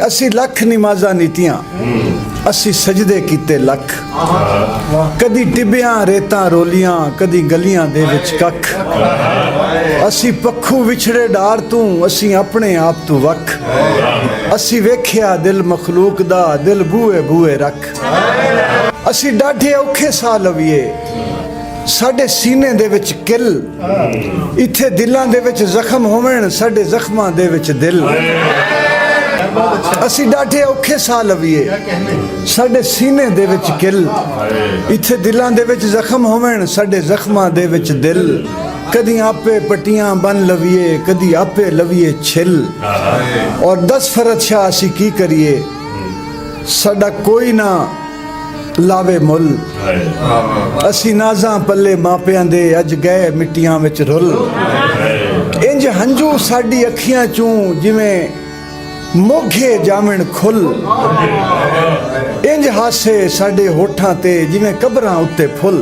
असी लख नमाज़ां नीतियां असी सजदे कीते लख कदी टिबियां रेतां रोलियां कदी गलियां दे विच कख असी पक्खू विछड़े डार तू असी अपने आप तू वख असी वेख्या दिल मखलूक दा दिल बूए बूए रख असी डाढे औखे सा लवीए साडे सीने दे विच किल इत्थे दिलां दे विच जख्म होवण साडे जख्मां दे विच दिल असी डाढे औखे सा लवीए साडे सीने दे विच किल इत्थे दिलां दे विच जख्म होवण साडे जख्मां दे विच दिल कदी आपे पट्टियां बन लवीए कदी आपे लवीए छिल और 10 फरज शाह असी की करिए साडा कोई ना लावे मुल असी नाज़ां पल्ले मापियां दे अज गए मिट्टियां विच रुल इंज हंजू साडी अखियां चूं जिवें मोघे जामण खुल इंज हासे साडे होठां ते जिवें कबरां उत्ते फुल।